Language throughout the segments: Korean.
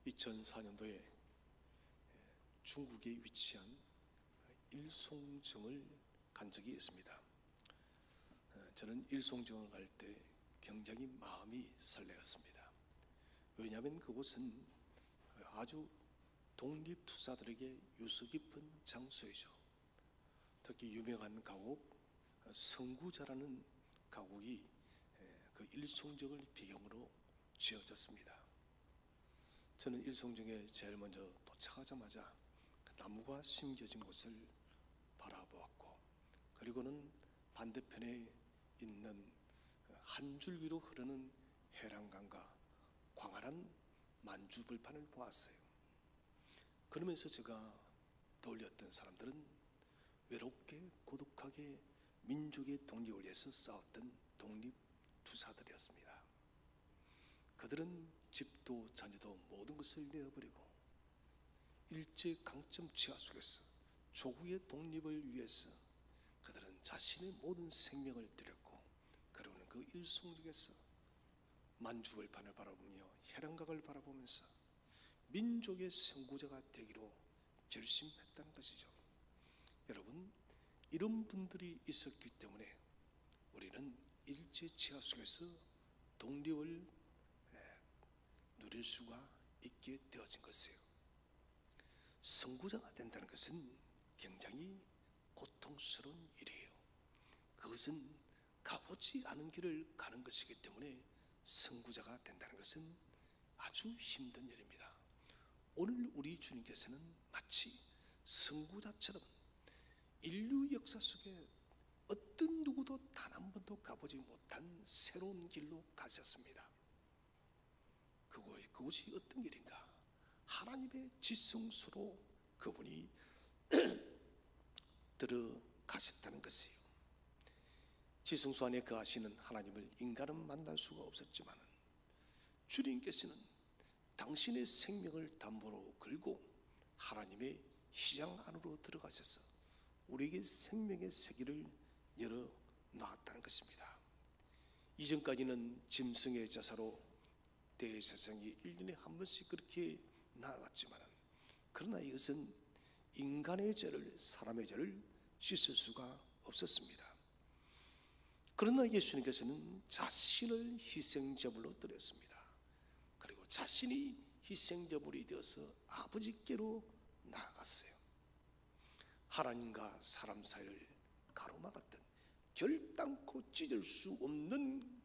2004년도에 중국에 위치한 일송정을 간 적이 있습니다. 저는 일송정을 갈 때 굉장히 마음이 설레었습니다. 왜냐하면 그곳은 아주 독립투사들에게 유서 깊은 장소이죠. 특히 유명한 가곡 성구자라는 가곡이 그 일송정을 배경으로 지어졌습니다. 저는 일송정에 제일 먼저 도착하자마자 그 나무가 심겨진 곳을 바라보았고, 그리고는 반대편에 있는 한 줄기로 흐르는 해랑강과 광활한 만주벌판을 보았어요. 그러면서 제가 떠올렸던 사람들은 외롭게 고독하게 민족의 독립을 위해서 싸웠던 독립투사들이었습니다. 그들은 집도 자녀도 모든 것을 내어버리고 일제강점 치하 속에서 조국의 독립을 위해서 그들은 자신의 모든 생명을 드렸고, 그러고는 그 일송정에서 만주벌판을 바라보며 해랑강을 바라보면서 민족의 선구자가 되기로 결심했다는 것이죠. 여러분, 이런 분들이 있었기 때문에 우리는 일제 치하 속에서 독립을 누릴 수가 있게 되어진 것이에요. 선구자가 된다는 것은 굉장히 고통스러운 일이에요. 그것은 가보지 않은 길을 가는 것이기 때문에 선구자가 된다는 것은 아주 힘든 일입니다. 오늘 우리 주님께서는 마치 선구자처럼 인류 역사 속에 어떤 누구도 단 한 번도 가보지 못한 새로운 길로 가셨습니다. 그것이 어떤 길인가? 하나님의 지성소로 그분이 들어가셨다는 것이에요. 지성소 안에 거하시는 하나님을 인간은 만날 수가 없었지만 주님께서는 당신의 생명을 담보로 걸고 하나님의 시장 안으로 들어가셔서 우리에게 생명의 세계를 열어놨다는 것입니다. 이전까지는 짐승의 제사로 대제사장이 1년에 한 번씩 그렇게 나아갔지만, 그러나 이것은 인간의 죄를, 사람의 죄를 씻을 수가 없었습니다. 그러나 예수님께서는 자신을 희생제물로 드렸습니다. 그리고 자신이 희생제물이 되어서 아버지께로 나아갔어요. 하나님과 사람 사이를 가로막았던 결단코 찢을 수 없는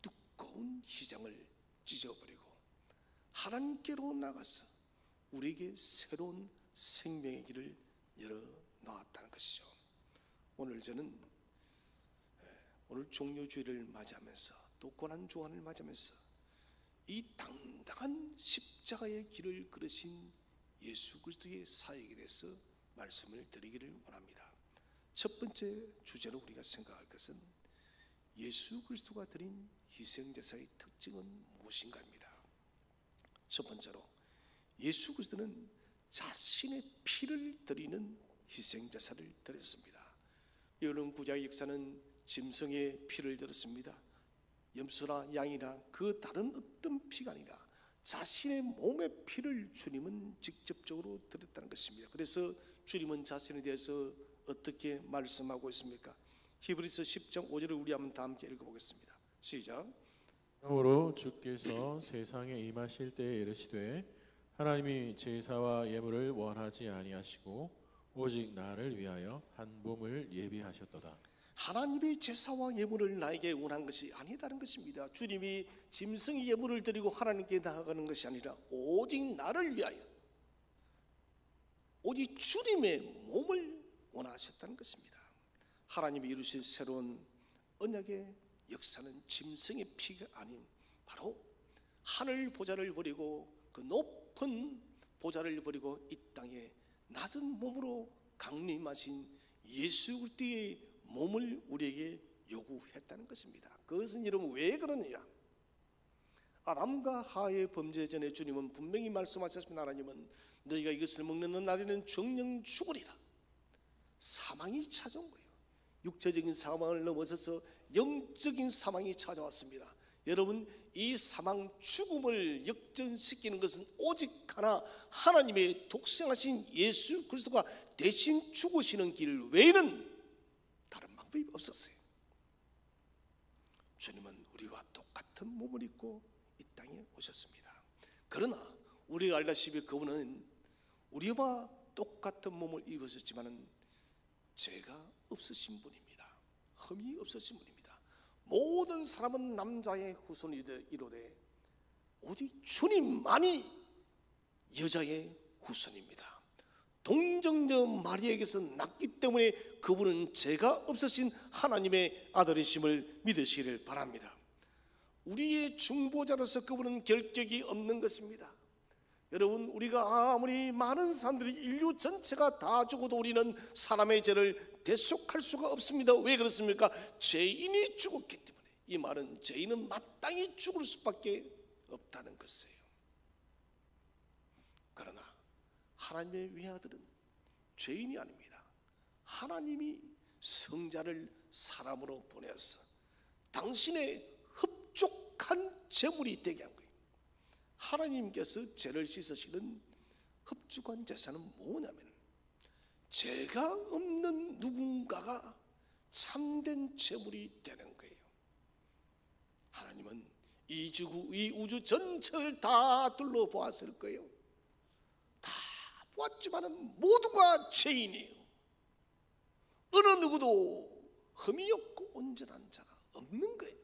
두꺼운 휘장을 찢어버리고 하나님께로 나가서 우리에게 새로운 생명의 길을 열어놓았다는 것이죠. 오늘 저는 오늘 종료주일을 맞이하면서 또 고난주간을 맞이하면서 이 당당한 십자가의 길을 걸으신 예수 그리스도의 사역에 대해서 말씀을 드리기를 원합니다. 첫 번째 주제로 우리가 생각할 것은 예수 그리스도가 드린 희생제사의 특징은 무엇인가입니다. 첫 번째로 예수 그리스도는 자신의 피를 드리는 희생제사를 드렸습니다. 여러분, 구약의 역사는 짐승의 피를 드렸습니다. 염소나 양이나 그 다른 어떤 피가 아니라 자신의 몸의 피를 주님은 직접적으로 드렸다는 것입니다. 그래서 주님은 자신에 대해서 어떻게 말씀하고 있습니까? 히브리서 10장 5절을 우리 한번 다 함께 읽어보겠습니다. 시작. 그러므로 주께서 세상에 임하실 때에 이르시되 하나님이 제사와 예물을 원하지 아니하시고 오직 나를 위하여 한 몸을 예비하셨도다. 하나님이 제사와 예물을 나에게 원한 것이 아니다는 것입니다. 주님이 짐승의 예물을 드리고 하나님께 나아가는 것이 아니라 오직 나를 위하여, 오직 주님의 몸을 원하셨다는 것입니다. 하나님이 이루실 새로운 언약의 역사는 짐승의 피가 아닌 바로 하늘 보좌를 버리고 그 높은 보좌를 버리고 이 땅에 낮은 몸으로 강림하신 예수 그리스도의 몸을 우리에게 요구했다는 것입니다. 그것은 여러분 왜 그러느냐? 아담과 하와의 범죄 전에 주님은 분명히 말씀하셨습니다. 하나님은 너희가 이것을 먹는 날에는 정령 죽으리라. 사망이 찾아온 거예요. 육체적인 사망을 넘어서서 영적인 사망이 찾아왔습니다. 여러분, 이 사망 죽음을 역전시키는 것은 오직 하나, 하나님의 독생하신 예수 그리스도가 대신 죽으시는 길 외에는 다른 방법이 없었어요. 주님은 우리와 똑같은 몸을 입고 이 땅에 오셨습니다. 그러나 우리가 알다시피 그분은 우리와 똑같은 몸을 입으셨지만은 죄가 없으신 분입니다. 흠이 없으신 분입니다. 모든 사람은 남자의 후손이로되 오직 주님만이 여자의 후손입니다. 동정녀 마리아에게서 낳기 때문에 그분은 죄가 없으신 하나님의 아들이심을 믿으시기를 바랍니다. 우리의 중보자로서 그분은 결격이 없는 것입니다. 여러분, 우리가 아무리 많은 사람들이 인류 전체가 다 죽어도 우리는 사람의 죄를 대속할 수가 없습니다. 왜 그렇습니까? 죄인이 죽었기 때문에. 이 말은 죄인은 마땅히 죽을 수밖에 없다는 것이에요. 그러나 하나님의 외아들은 죄인이 아닙니다. 하나님이 성자를 사람으로 보내서 당신의 흡족한 제물이 되게 한 거예요. 하나님께서 죄를 씻으시는 흡족한 제사는 뭐냐면 죄가 없는 누군가가 참된 제물이 되는 거예요. 하나님은 이 우주 전체를 다 둘러보았을 거예요. 다 보았지만은 모두가 죄인이에요. 어느 누구도 흠이 없고 온전한 자가 없는 거예요.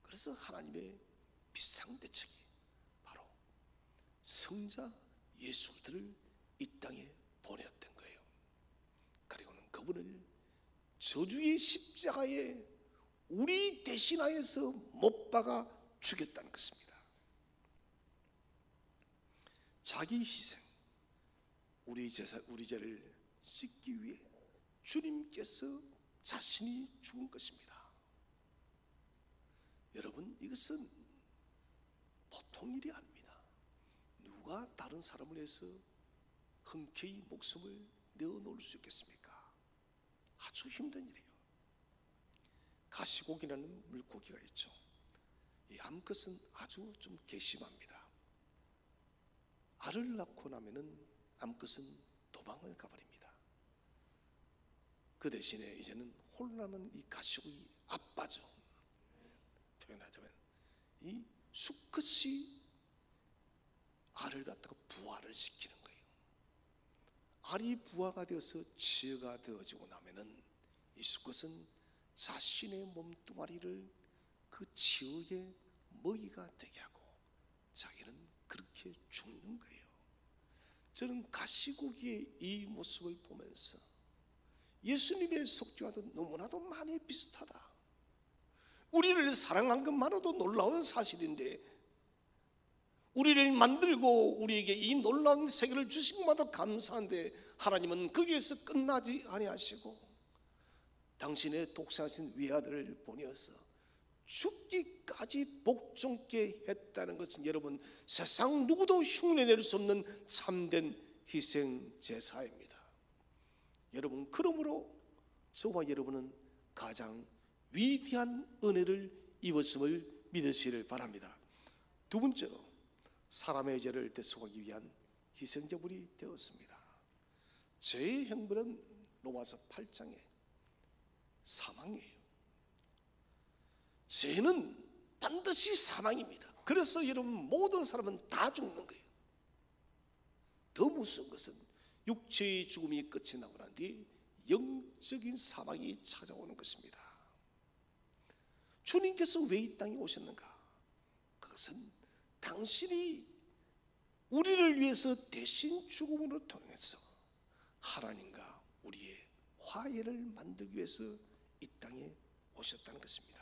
그래서 하나님의 비상대책이 바로 성자 예수를 이 땅에 보내었던 거예요. 그리고는 그분을 저주의 십자가에 우리 대신하여서 못 박아 죽였다는 것입니다. 자기 희생, 우리 죄를 씻기 위해 주님께서 자신이 죽은 것입니다. 여러분, 이것은 보통 일이 아닙니다. 누가 다른 사람을 위해서 흔쾌히 목숨을 내어놓을 수 있겠습니까? 아주 힘든 일이에요. 가시고기라는 물고기가 있죠. 이 암컷은 아주 좀 괘씸합니다. 알을 낳고 나면은 암컷은 도망을 가버립니다. 그 대신에 이제는 홀라는 이 가시고기 아빠죠. 표현하자면 이 수컷이 알을 갖다가 부화를 시키는 거예요. 알이 부화가 되어서 지어가 되어지고 나면은 이 수컷은 자신의 몸뚱아리를 그 지어의 먹이가 되게 하고 자기는 그렇게 죽는 거예요. 저는 가시고기의 이 모습을 보면서 예수님의 속죄와도 너무나도 많이 비슷하다. 우리를 사랑한 것만으로도 놀라운 사실인데 우리를 만들고 우리에게 이 놀라운 세계를 주신 것마다 감사한데 하나님은 거기에서 끝나지 아니하시고 당신의 독생하신 외아들을 보내어서 죽기까지 복종케 했다는 것은 여러분 세상 누구도 흉내낼 수 없는 참된 희생 제사입니다. 여러분, 그러므로 저와 여러분은 가장 위대한 은혜를 입었음을 믿으시기를 바랍니다. 두 번째로 사람의 죄를 대속하기 위한 희생제물이 되었습니다. 죄의 형벌은 로마서 8장에 사망이에요. 죄는 반드시 사망입니다. 그래서 여러분 모든 사람은 다 죽는 거예요. 더 무서운 것은 육체의 죽음이 끝이 나고 난 뒤 영적인 사망이 찾아오는 것입니다. 주님께서 왜 이 땅에 오셨는가? 그것은 당신이 우리를 위해서 대신 죽음으로 통해서 하나님과 우리의 화해를 만들기 위해서 이 땅에 오셨다는 것입니다.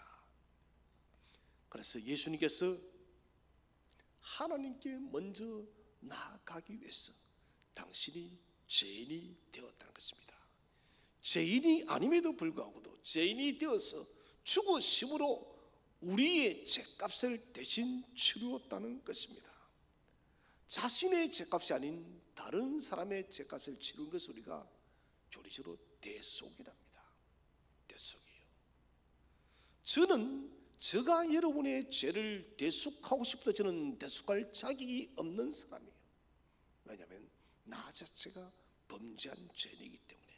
그래서 예수님께서 하나님께 먼저 나아가기 위해서 당신이 죄인이 되었다는 것입니다. 죄인이 아님에도 불구하고도 죄인이 되어서 죽으심으로 우리의 죄값을 대신 치루었다는 것입니다. 자신의 죄값이 아닌 다른 사람의 죄값을 치르는 것을 우리가 교리적으로 대속이랍니다. 대속이에요. 저는 제가 여러분의 죄를 대속하고 싶어도 저는 대속할 자격이 없는 사람이에요. 왜냐하면 나 자체가 범죄한 죄이기 때문에.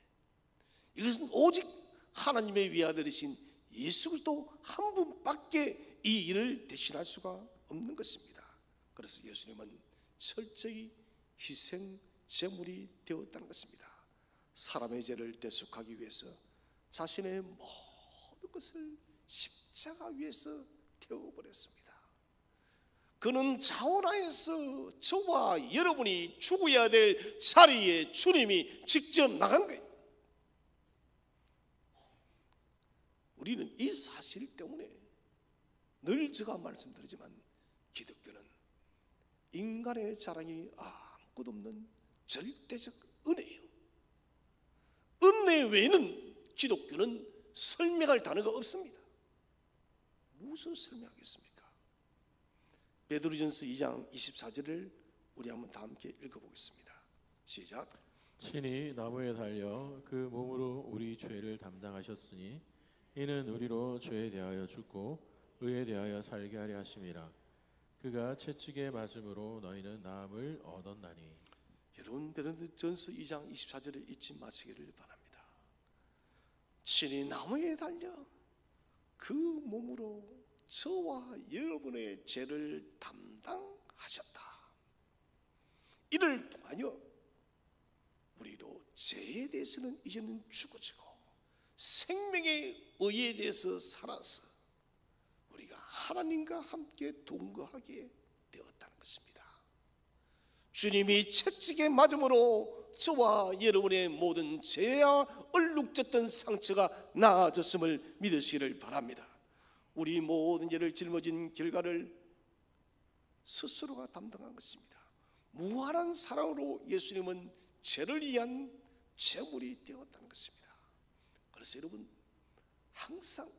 이것은 오직 하나님의 외아들이신 예수 그리스도 한 분밖에 이 일을 대신할 수가 없는 것입니다. 그래서 예수님은 철저히 희생 제물이 되었다는 것입니다. 사람의 죄를 대속하기 위해서 자신의 모든 것을 십자가 위에서 태워버렸습니다. 그는 자원하여서 저와 여러분이 죽어야 될 자리에 주님이 직접 나간 거예요. 우리는 이 사실 때문에 늘 제가 말씀드리지만 기독교는 인간의 자랑이 아무것도 없는 절대적 은혜예요. 은혜 외에는 기독교는 설명할 단어가 없습니다. 무슨 설명하겠습니까? 베드로전서 2장 24절을 우리 한번 다 함께 읽어보겠습니다. 시작. 친히 나무에 달려 그 몸으로 우리 죄를 담당하셨으니 이는 우리로 죄에 대하여 죽고 의에 대하여 살게 하려 하심이라. 그가 채찍에 맞음으로 너희는 나음을 얻었나니. 여러분, 베드로전서 2장 24절을 잊지 마시기를 바랍니다. 친히 나무에 달려 그 몸으로 저와 여러분의 죄를 담당하셨다. 이를 통하여 우리로 죄에 대해서는 이제는 죽어지고 생명의 의에 대해서 살아서 우리가 하나님과 함께 동거하게 되었다는 것입니다. 주님이 채찍에 맞음으로 저와 여러분의 모든 죄와 얼룩졌던 상처가 나아졌음을 믿으시기를 바랍니다. 우리 모든 죄를 짊어진 결과를 스스로가 담당한 것입니다. 무한한 사랑으로 예수님은 죄를 위한 제물이 되었다는 것입니다. 그래서 여러분, 항상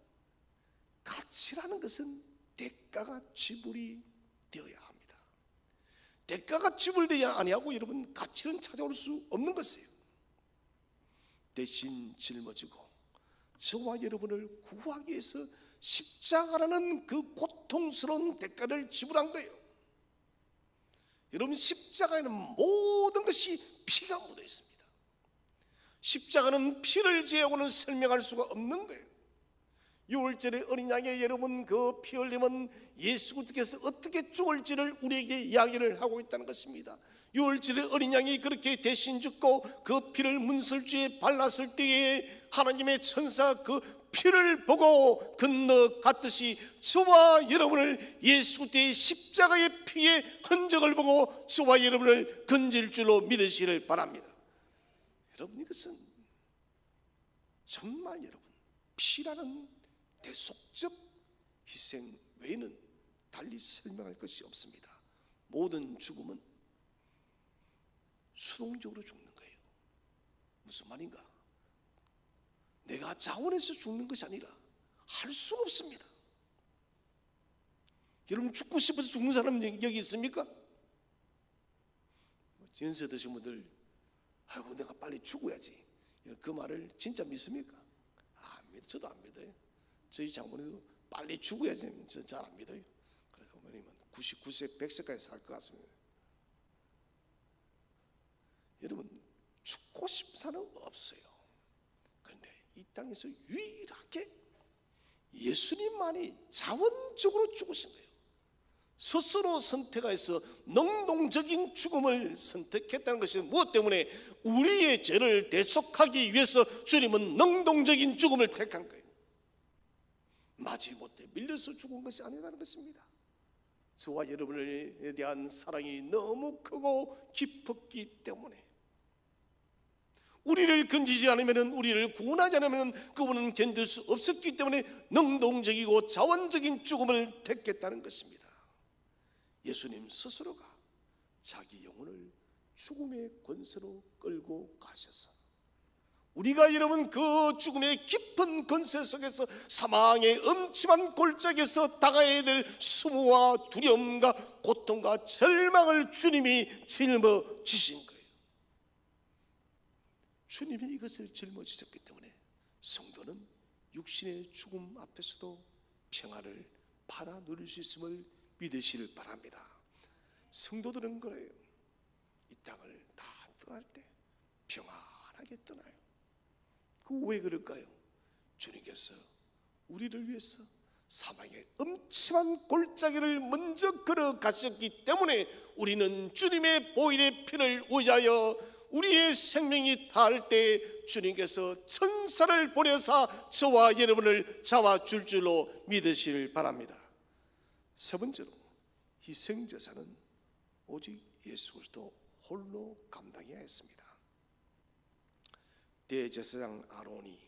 가치라는 것은 대가가 지불이 되어야 합니다. 대가가 지불되어야 아니하고 여러분 가치는 찾아올 수 없는 것이에요. 대신 짊어지고 저와 여러분을 구하기 위해서 십자가라는 그 고통스러운 대가를 지불한 거예요. 여러분, 십자가에는 모든 것이 피가 묻어 있습니다. 십자가는 피를 제하고는 설명할 수가 없는 거예요. 6월절의 어린 양의 여러분, 그 피 흘림은 예수 그리스도께서 어떻게 죽을지를 우리에게 이야기를 하고 있다는 것입니다. 6월절의 어린 양이 그렇게 대신 죽고 그 피를 문설주에 발랐을 때에 하나님의 천사 그 피를 보고 건너갔듯이 저와 여러분을 예수 그리스도의 십자가의 피의 흔적을 보고 저와 여러분을 건질 줄로 믿으시기를 바랍니다. 여러분, 이것은 정말 여러분 피라는 대속적 희생 외에는 달리 설명할 것이 없습니다. 모든 죽음은 수동적으로 죽는 거예요. 무슨 말인가? 내가 자원해서 죽는 것이 아니라 할 수가 없습니다. 여러분, 죽고 싶어서 죽는 사람 여기 있습니까? 연세 드신 분들, 아이고 내가 빨리 죽어야지, 그 말을 진짜 믿습니까? 안 믿어요. 저도 안 믿어요. 저희 장모님도 빨리 죽어야지 잘 안 믿어요. 그래서 어머님은 99세 100세까지 살 것 같습니다. 여러분, 죽고 싶은 사람은 없어요. 그런데 이 땅에서 유일하게 예수님만이 자원적으로 죽으신 거예요. 스스로 선택해서 능동적인 죽음을 선택했다는 것이 무엇 때문에? 우리의 죄를 대속하기 위해서 주님은 능동적인 죽음을 택한 거예요. 마지못해 밀려서 죽은 것이 아니라는 것입니다. 저와 여러분에 대한 사랑이 너무 크고 깊었기 때문에, 우리를 건지지 않으면, 우리를 구원하지 않으면 그분은 견딜 수 없었기 때문에 능동적이고 자원적인 죽음을 택했다는 것입니다. 예수님 스스로가 자기 영혼을 죽음의 권세로 끌고 가셔서 우리가 여러분 그 죽음의 깊은 권세 속에서 사망의 엄침한 골짜기에서 다가야 될 수모와 두려움과 고통과 절망을 주님이 짊어지신 거예요. 주님이 이것을 짊어지셨기 때문에 성도는 육신의 죽음 앞에서도 평안을 받아 누릴 수 있음을 믿으시길 바랍니다. 성도들은 그래요. 이 땅을 다 떠날 때 평안하게 떠나요. 그 왜 그럴까요? 주님께서 우리를 위해서 사망의 음침한 골짜기를 먼저 걸어가셨기 때문에 우리는 주님의 보혈의 피를 의지하여 우리의 생명이 닿을 때 주님께서 천사를 보내사 저와 여러분을 잡아줄 줄로 믿으시길 바랍니다. 세 번째로, 희생제사는 오직 예수 그리스도 홀로 감당해야 했습니다. 대제사장 아론이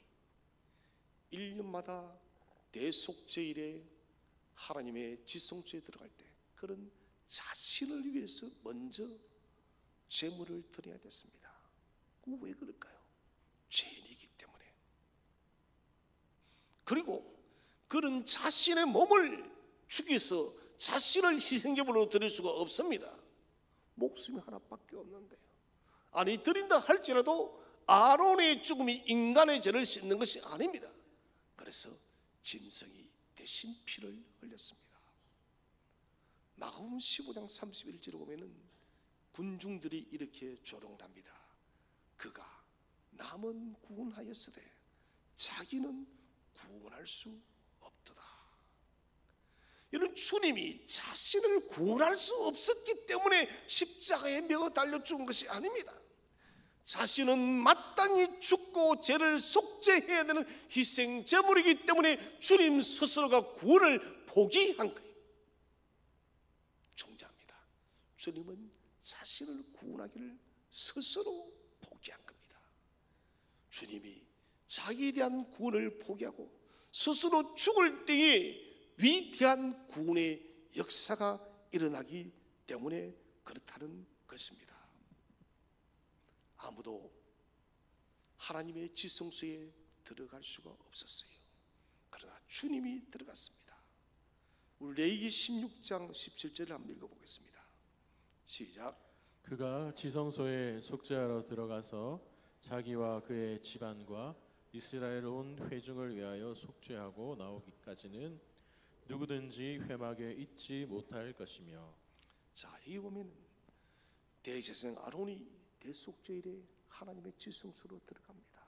1년마다 대속제일에 하나님의 지성소에 들어갈 때 그런 자신을 위해서 먼저 제물을 드려야 됐습니다. 왜 그럴까요? 죄인이기 때문에. 그리고 그런 자신의 몸을 죽여서 자신을 희생제물로 드릴 수가 없습니다. 목숨이 하나밖에 없는데요. 아니 드린다 할지라도 아론의 죽음이 인간의 죄를 씻는 것이 아닙니다. 그래서 짐승이 대신 피를 흘렸습니다. 마가복음 15장 31절에 보면은 군중들이 이렇게 조롱을 합니다. 그가 남은 구원하였으되 자기는 구원할 수 없도다. 이런 주님이 자신을 구원할 수 없었기 때문에 십자가에 매어 달려 죽은 것이 아닙니다. 자신은 마땅히 죽고 죄를 속죄해야 되는 희생 제물이기 때문에 주님 스스로가 구원을 포기한 거예요. 중요합니다. 주님은 자신을 구원하기를 스스로 포기한 겁니다. 주님이 자기에 대한 구원을 포기하고 스스로 죽을 때에 위대한 구원의 역사가 일어나기 때문에 그렇다는 것입니다. 아무도 하나님의 지성소에 들어갈 수가 없었어요. 그러나 주님이 들어갔습니다. 우리 레위기 16장 17절을 한번 읽어보겠습니다. 시작. 그가 지성소에 속죄하러 들어가서 자기와 그의 집안과 이스라엘 온 회중을 위하여 속죄하고 나오기까지는 누구든지 회막에 있지 못할 것이며. 자, 여기 보면 대제사장 아론이 대속죄일에 하나님의 지성소로 들어갑니다.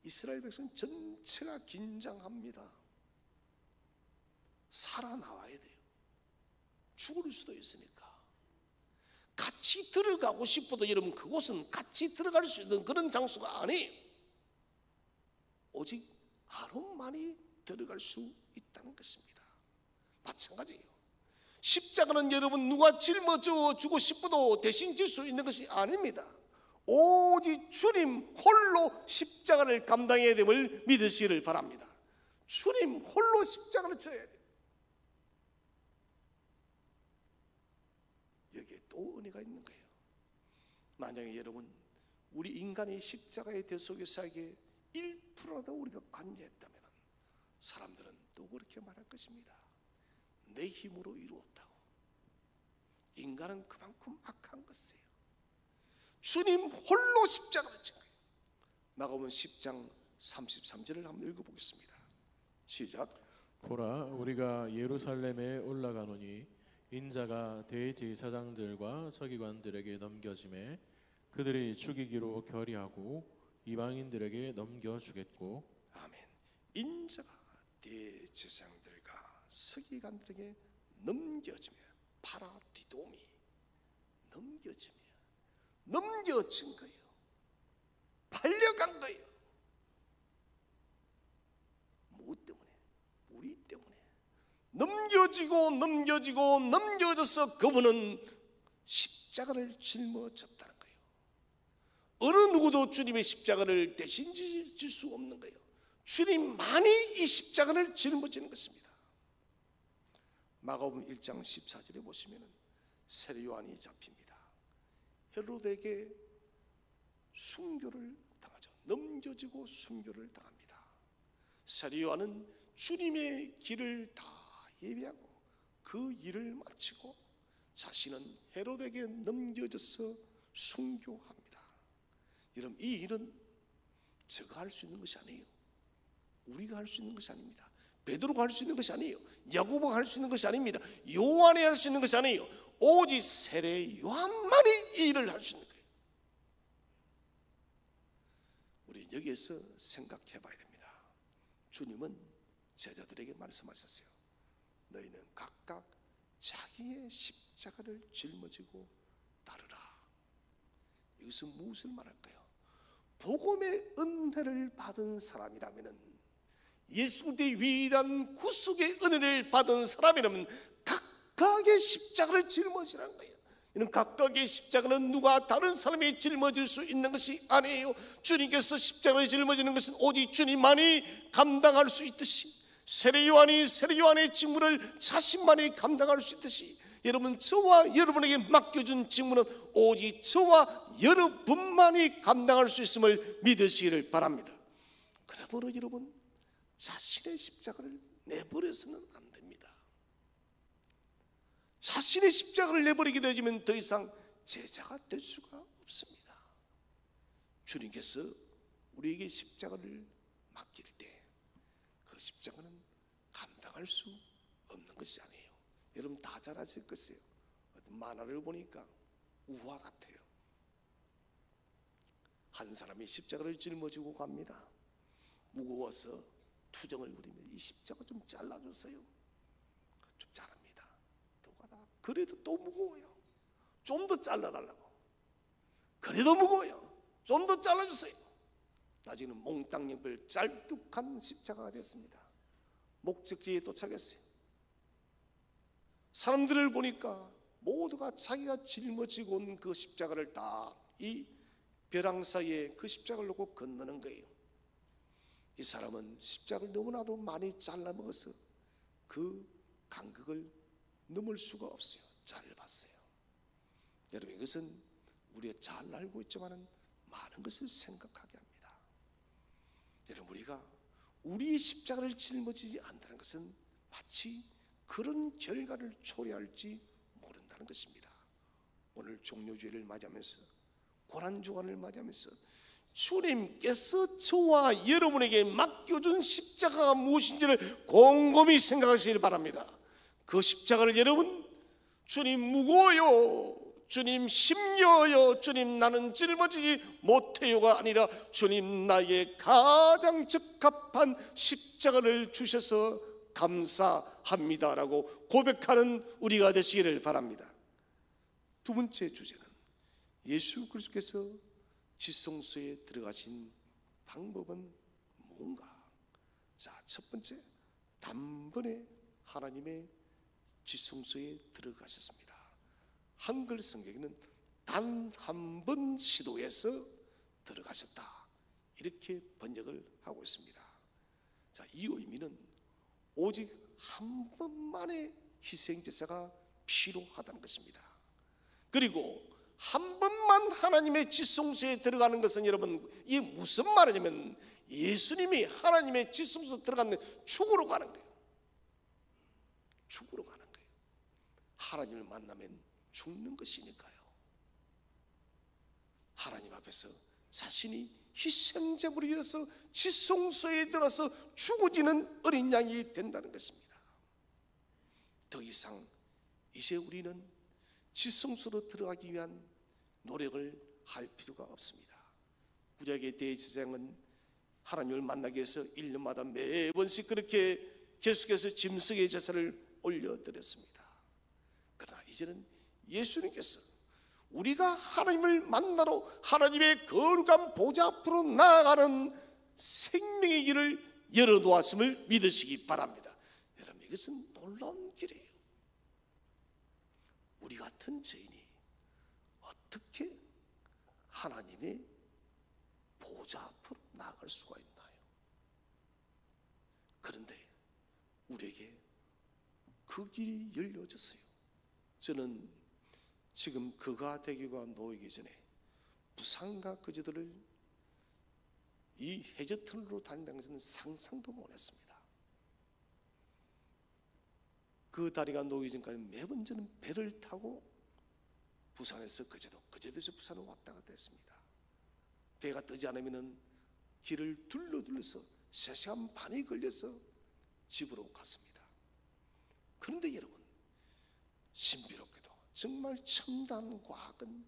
이스라엘 백성 전체가 긴장합니다. 살아나와야 돼요. 죽을 수도 있으니까. 같이 들어가고 싶어도 여러분 그곳은 같이 들어갈 수 있는 그런 장소가 아니에요. 오직 아론만이 들어갈 수 있다는 것입니다. 마찬가지예요. 십자가는 여러분 누가 짊어져 주고 싶어도 대신 질 수 있는 것이 아닙니다. 오직 주님 홀로 십자가를 감당해야 됨을 믿으시기를 바랍니다. 주님 홀로 십자가를 져야 돼요. 여기에 또 은혜가 있는 거예요. 만약에 여러분 우리 인간이 십자가의 대속에서에게 1%라도 우리가 관여했다면 사람들은 또 그렇게 말할 것입니다. 내 힘으로 이루었다고. 인간은 그만큼 악한 것이에요. 주님 홀로 십자가를 진 거예요. 마가복음 10장 33절을 한번 읽어보겠습니다. 시작. 보라, 우리가 예루살렘에 올라가노니 인자가 대제사장들과 서기관들에게 넘겨짐에 그들이 죽이기로 결의하고 이방인들에게 넘겨주겠고. 아멘. 인자가 대제사장들과 서기관들에게 넘겨지며 파라디도미 넘겨지며 넘겨진 거예요. 팔려간 거예요. 무엇 때문에? 우리 때문에. 넘겨지고 넘겨져서 그분은 십자가를 짊어졌다는 거예요. 어느 누구도 주님의 십자가를 대신 질 수 없는 거예요. 주님만이 이 십자가를 짊어지는 것입니다. 마가복음 1장 14절에 보시면 세례 요한이 잡힙니다. 헤로데에게 순교를 당하죠. 넘겨지고 순교를 당합니다. 세례 요한은 주님의 길을 다 예비하고 그 일을 마치고 자신은 헤로데에게 넘겨져서 순교합니다. 여러분 이 일은 제가 할 수 있는 것이 아니에요. 우리가 할 수 있는 것이 아닙니다. 베드로가 할 수 있는 것이 아니에요. 야고보가 할 수 있는 것이 아닙니다. 요한이 할 수 있는 것이 아니에요. 오직 세례 요한만이 이 일을 할 수 있는 거예요. 우리 여기에서 생각해 봐야 됩니다. 주님은 제자들에게 말씀하셨어요. 너희는 각각 자기의 십자가를 짊어지고 따르라. 이것은 무엇을 말할까요? 복음의 은혜를 받은 사람이라면, 예수 그리스도의 위대한 구속의 은혜를 받은 사람이라면 각각의 십자가를 짊어지라는 거예요. 이는 각각의 십자가는 누가 다른 사람이 짊어질 수 있는 것이 아니에요. 주님께서 십자가를 짊어지는 것은 오직 주님만이 감당할 수 있듯이, 세례 요한이 세례 요한의 직무를 자신만이 감당할 수 있듯이, 여러분, 저와 여러분에게 맡겨준 직무는 오직 저와 여러분만이 감당할 수 있음을 믿으시기를 바랍니다. 그러므로 여러분, 자신의 십자가를 내버려서는 안 됩니다. 자신의 십자가를 내버리게 되면 더 이상 제자가 될 수가 없습니다. 주님께서 우리에게 십자가를 맡길 때 그 십자가는 감당할 수 없는 것이 아니에요. 여러분 다 잘 아실 것이에요. 만화를 보니까 우화 같아요. 한 사람이 십자가를 짊어지고 갑니다. 무거워서 투정을 부리며 이 십자가 좀 잘라주세요. 좀 잘합니다. 또 가다 그래도 또 무거워요. 좀 더 잘라달라고. 그래도 무거워요. 좀 더 잘라주세요. 나중에는 몽땅 옆을 짤뚝한 십자가가 됐습니다. 목적지에 도착했어요. 사람들을 보니까 모두가 자기가 짊어지고 온 그 십자가를 다 이 벼랑 사이에 그 십자가를 놓고 건너는 거예요. 이 사람은 십자가를 너무나도 많이 잘라 먹어서 그 간극을 넘을 수가 없어요. 짧았어요. 여러분, 이것은 우리가 잘 알고 있지만 많은 것을 생각하게 합니다. 여러분, 우리가 우리의 십자가를 짊어지지 않는다는 것은 마치 그런 결과를 초래할지 모른다는 것입니다. 오늘 종료주일을 맞이하면서, 고난주간을 맞이하면서 주님께서 저와 여러분에게 맡겨준 십자가가 무엇인지를 곰곰이 생각하시길 바랍니다. 그 십자가를 여러분, 주님 무거워요, 주님 힘겨워요, 주님 나는 짊어지지 못해요가 아니라 주님 나의 가장 적합한 십자가를 주셔서 감사합니다라고 고백하는 우리가 되시기를 바랍니다. 두 번째 주제는 예수 그리스도께서 지성소에 들어가신 방법은 뭔가? 자, 첫 번째, 단번에 하나님의 지성소에 들어가셨습니다. 한글 성경에는 단 한 번 시도해서 들어가셨다, 이렇게 번역을 하고 있습니다. 자, 이 의미는 오직 한 번만의 희생제사가 필요하다는 것입니다. 그리고 한 번만 하나님의 지성소에 들어가는 것은, 여러분, 이게 무슨 말이냐면 예수님이 하나님의 지성소에 들어가는 죽으러 가는 거예요. 죽으러 가는 거예요. 하나님을 만나면 죽는 것이니까요. 하나님 앞에서 자신이 희생제물이 되어서 지성소에 들어가서 죽어지는 어린 양이 된다는 것입니다. 더 이상 이제 우리는 지성소로 들어가기 위한 노력을 할 필요가 없습니다. 구약의 대제사장은 하나님을 만나기 위해서 1년마다 매번씩 그렇게 계속해서 짐승의 제사를 올려드렸습니다. 그러나 이제는 예수님께서 우리가 하나님을 만나러 하나님의 거룩한 보좌 앞으로 나아가는 생명의 길을 열어놓았음을 믿으시기 바랍니다. 여러분, 이것은 놀라운 길이에요. 우리 같은 죄인이 어떻게 하나님의 보좌 앞으로 나아갈 수가 있나요? 그런데 우리에게 그 길이 열려졌어요. 저는 지금 그가 되기가 놓이기 전에 부산과 거제도를 이 해저터널로 다닌다는 것은 상상도 못했습니다. 그 다리가 놓이기 전까지 매번 저는 배를 타고 부산에서 거제도, 거제도에서 부산을 왔다 갔다 했습니다. 배가 뜨지 않으면 길을 둘러서 3시간 반이 걸려서 집으로 갔습니다. 그런데 여러분, 신비롭게도 정말 첨단 과학은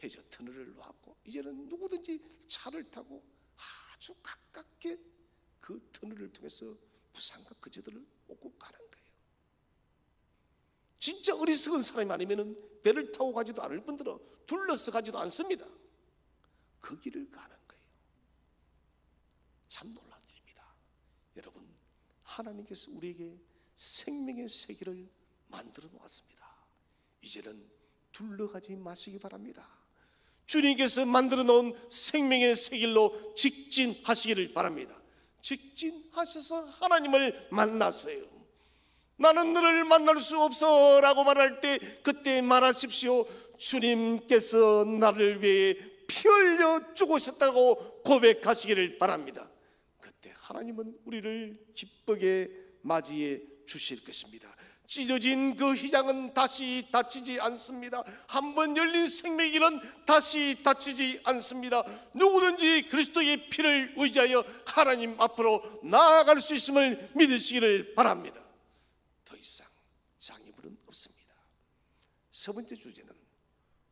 해저 터널을 놓았고 이제는 누구든지 차를 타고 아주 가깝게 그 터널을 통해서 부산과 그제들을 오고 가는 거예요. 진짜 어리석은 사람이 아니면 배를 타고 가지도 않을 뿐더러 둘러서 가지도 않습니다. 그 길을 가는 거예요. 참 놀라운 일입니다. 여러분, 하나님께서 우리에게 생명의 세계를 만들어 놓았습니다. 이제는 둘러가지 마시기 바랍니다. 주님께서 만들어 놓은 생명의 세길로 직진하시기를 바랍니다. 직진하셔서 하나님을 만났어요. 나는 너를 만날 수 없어 라고 말할 때 그때 말하십시오. 주님께서 나를 위해 피 흘려 죽으셨다고 고백하시기를 바랍니다. 그때 하나님은 우리를 기쁘게 맞이해 주실 것입니다. 찢어진 그 휘장은 다시 닫히지 않습니다. 한번 열린 생명의 길은 다시 닫히지 않습니다. 누구든지 그리스도의 피를 의지하여 하나님 앞으로 나아갈 수 있음을 믿으시기를 바랍니다. 더 이상 장애물은 없습니다. 세 번째 주제는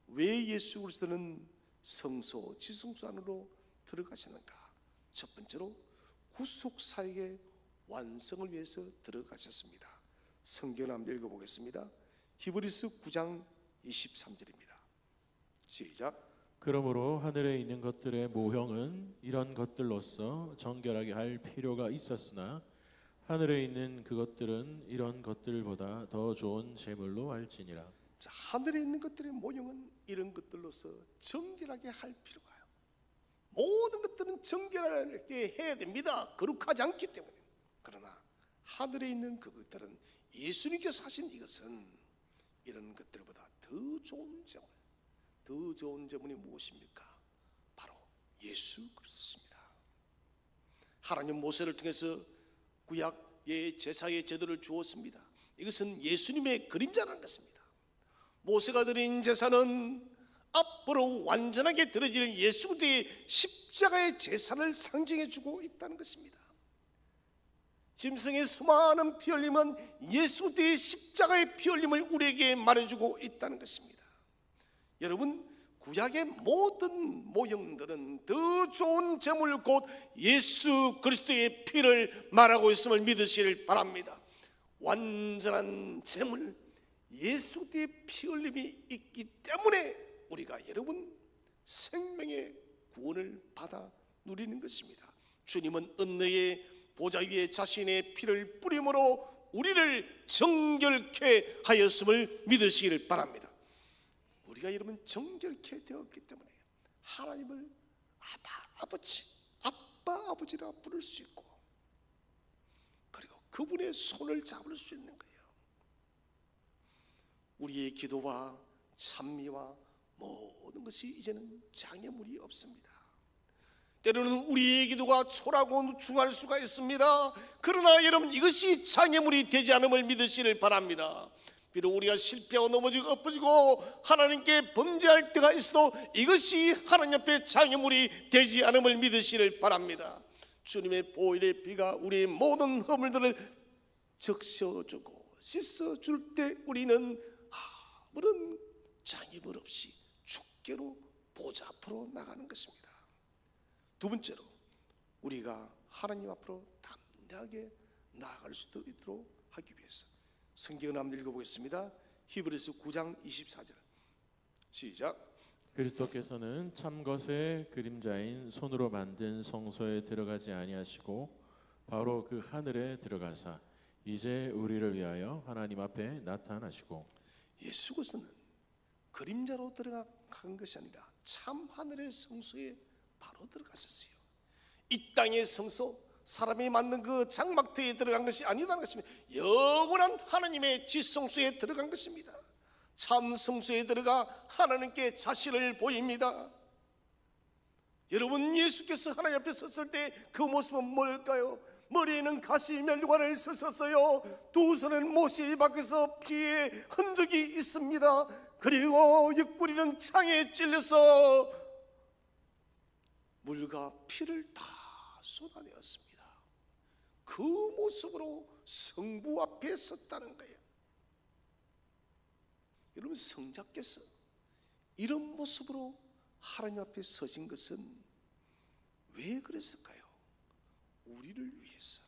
왜 예수 그리스도는 성소 지성소 안으로 들어가시는가? 첫 번째로 구속사역의 완성을 위해서 들어가셨습니다. 성경을 한번 읽어보겠습니다. 히브리서 9장 23절입니다. 시작. 그러므로 하늘에 있는 것들의 모형은 이런 것들로서 정결하게 할 필요가 있었으나 하늘에 있는 그것들은 이런 것들보다 더 좋은 제물로 할지니라. 자, 하늘에 있는 것들의 모형은 이런 것들로서 정결하게 할 필요가 있어요. 모든 것들은 정결하게 해야 됩니다. 거룩하지 않기 때문에. 그러나 하늘에 있는 그것들은 예수님께서 하신 이것은 이런 것들보다 더 좋은 제물, 더 좋은 제물이 무엇입니까? 바로 예수 그리스도입니다. 하나님 모세를 통해서 구약의 제사의 제도를 주었습니다. 이것은 예수님의 그림자라는 것입니다. 모세가 드린 제사는 앞으로 완전하게 드려지는 예수 그리스도의 십자가의 제사를 상징해 주고 있다는 것입니다. 짐승의 수많은 피 흘림은 예수 그리스도의 십자가의 피 흘림을 우리에게 말해주고 있다는 것입니다. 여러분, 구약의 모든 모형들은 더 좋은 제물 곧 예수 그리스도의 피를 말하고 있음을 믿으시길 바랍니다. 완전한 제물 예수 그리스도의 피 흘림이 있기 때문에 우리가 여러분 생명의 구원을 받아 누리는 것입니다. 주님은 은혜의 보좌 위에 자신의 피를 뿌림으로 우리를 정결케 하였음을 믿으시기를 바랍니다. 우리가 여러분 정결케 되었기 때문에 하나님을 아빠 아버지라 부를 수 있고 그리고 그분의 손을 잡을 수 있는 거예요. 우리의 기도와 찬미와 모든 것이 이제는 장애물이 없습니다. 때로는 우리의 기도가 초라하고 누추할 수가 있습니다. 그러나 여러분 이것이 장애물이 되지 않음을 믿으시길 바랍니다. 비록 우리가 실패하고 넘어지고 엎어지고 하나님께 범죄할 때가 있어도 이것이 하나님 앞에 장애물이 되지 않음을 믿으시길 바랍니다. 주님의 보혈의 피가 우리의 모든 허물들을 적셔주고 씻어줄 때 우리는 아무런 장애물 없이 주께로 보좌 앞으로 나가는 것입니다. 두 번째로 우리가 하나님 앞으로 담대하게 나아갈 수도 있도록 하기 위해서 성경을 한번 읽어보겠습니다. 히브리서 9장 24절 시작. 그리스도께서는 참것의 그림자인 손으로 만든 성소에 들어가지 아니하시고 바로 그 하늘에 들어가사 이제 우리를 위하여 하나님 앞에 나타나시고. 예수 그리스도는 그림자로 들어간 것이 아니라 참 하늘의 성소에 바로 들어갔었어요. 이 땅의 성소, 사람이 만든 그 장막터에 들어간 것이 아니라는 것입니다. 영원한 하나님의 지성소에 들어간 것입니다. 참 성소에 들어가 하나님께 자신을 보입니다. 여러분, 예수께서 하나님 앞에 섰을 때 그 모습은 뭘까요? 머리에는 가시 면류관을 쓰셨어요. 두 손은 못이 밖에서 피의 흔적이 있습니다. 그리고 옆구리는 창에 찔려서 물과 피를 다 쏟아내었습니다. 그 모습으로 성부 앞에 섰다는 거예요. 여러분, 성자께서 이런 모습으로 하나님 앞에 서신 것은 왜 그랬을까요? 우리를 위해서.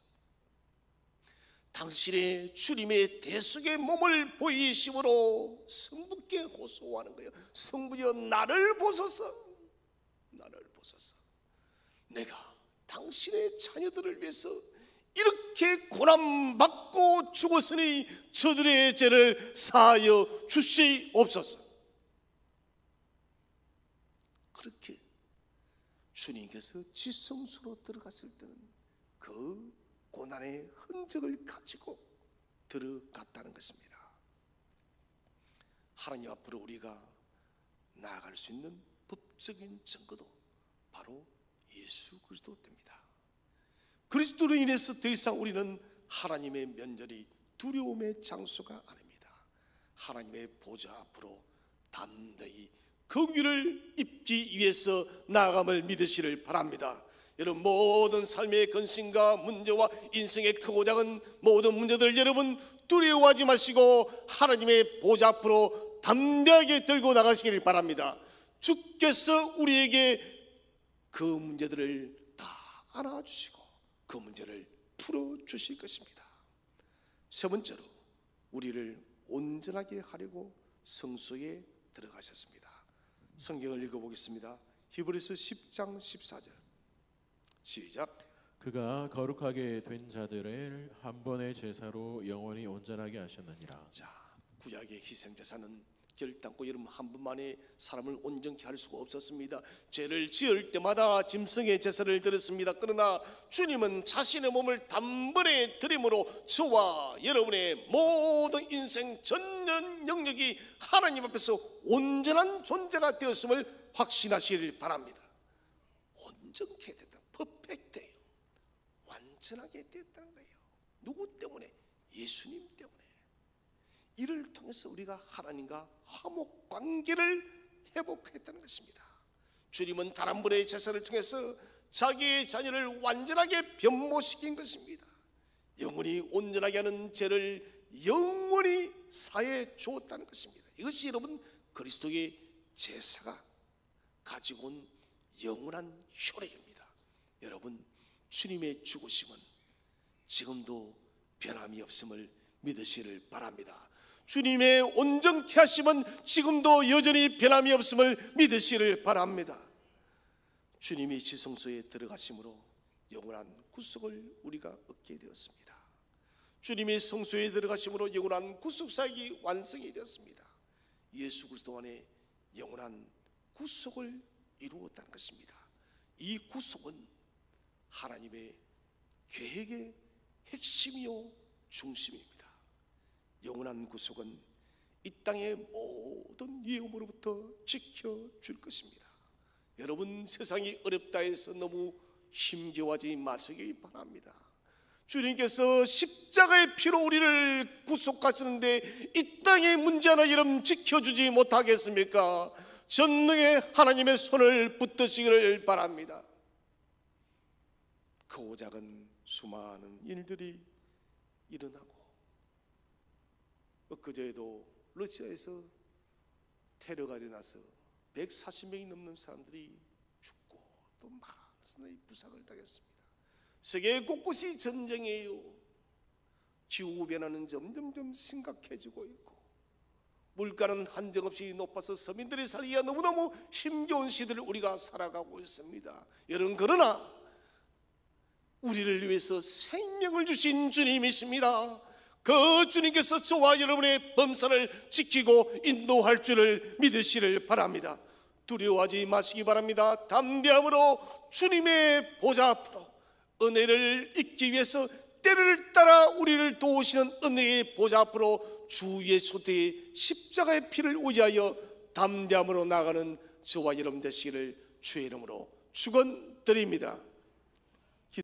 당신의 주님의 대속의 몸을 보이심으로 성부께 호소하는 거예요. 성부여, 나를 보소서, 나를 보소서. 내가 당신의 자녀들을 위해서 이렇게 고난받고 죽었으니 저들의 죄를 사하여 주시옵소서. 그렇게 주님께서 지성소로 들어갔을 때는 그 고난의 흔적을 가지고 들어갔다는 것입니다. 하나님 앞으로 우리가 나아갈 수 있는 법적인 증거도 바로 예수 그리스도 됩니다. 그리스도로 인해서 더 이상 우리는 하나님의 면전이 두려움의 장소가 아닙니다. 하나님의 보좌 앞으로 담대히 긍휼을 입기 위해서 나아감을 믿으시를 바랍니다. 여러분, 모든 삶의 근심과 문제와 인생의 크고 작은 모든 문제들 여러분 두려워하지 마시고 하나님의 보좌 앞으로 담대하게 들고 나가시길 바랍니다. 주께서 우리에게 그 문제들을 다 알아주시고 그 문제를 풀어주실 것입니다. 세 번째로, 우리를 온전하게 하려고 성소에 들어가셨습니다. 성경을 읽어보겠습니다. 히브리서 10장 14절 시작. 그가 거룩하게 된 자들을 한 번의 제사로 영원히 온전하게 하셨느니라. 자, 구약의 희생제사는 결단코 여러분 한 번만에 사람을 온전케 할 수가 없었습니다. 죄를 지을 때마다 짐승의 제사를 드렸습니다. 그러나 주님은 자신의 몸을 단번에 드림으로 저와 여러분의 모든 인생 전년 영역이 하나님 앞에서 온전한 존재가 되었음을 확신하시길 바랍니다. 온전케 됐다, 퍼펙트해요. 완전하게 됐다는 거예요. 누구 때문에? 예수님 때문에. 이를 통해서 우리가 하나님과 화목 관계를 회복했다는 것입니다. 주님은 단 한 번의 제사를 통해서 자기의 자녀를 완전하게 변모시킨 것입니다. 영원히 온전하게 하는 죄를 영원히 사해 주었다는 것입니다. 이것이 여러분 그리스도의 제사가 가지고 온 영원한 효력입니다. 여러분, 주님의 죽으심은 지금도 변함이 없음을 믿으시를 바랍니다. 주님의 온전케 하심은 지금도 여전히 변함이 없음을 믿으시를 바랍니다. 주님이 지성소에 들어가심으로 영원한 구속을 우리가 얻게 되었습니다. 주님이 성소에 들어가심으로 영원한 구속사역이 완성이 되었습니다. 예수 그리스도 안에 영원한 구속을 이루었다는 것입니다. 이 구속은 하나님의 계획의 핵심이요 중심입니다. 영원한 구속은 이 땅의 모든 위험으로부터 지켜줄 것입니다. 여러분, 세상이 어렵다 해서 너무 힘겨워하지 마시기 바랍니다. 주님께서 십자가의 피로 우리를 구속하시는데 이 땅의 문제 하나 여러분 지켜주지 못하겠습니까? 전능의 하나님의 손을 붙드시기를 바랍니다. 크고 작은 수많은 일들이 일어나고, 엊그제에도 러시아에서 테러가 일어나서 140명이 넘는 사람들이 죽고 또 많은 부상을 당했습니다. 세계 곳곳이 전쟁이에요. 기후변화는 점점점 심각해지고 있고, 물가는 한정없이 높아서 서민들이 살기가 너무너무 힘겨운 시대를 우리가 살아가고 있습니다. 여러분, 그러나 우리를 위해서 생명을 주신 주님이십니다. 그 주님께서 저와 여러분의 범사를 지키고 인도할 줄을 믿으시를 바랍니다. 두려워하지 마시기 바랍니다. 담대함으로 주님의 보좌 앞으로 은혜를 잊기 위해서 때를 따라 우리를 도우시는 은혜의 보좌 앞으로 주 예수의 십자가의 피를 의지하여 담대함으로 나가는 저와 여러분 되시기를 주의 이름으로 축원드립니다.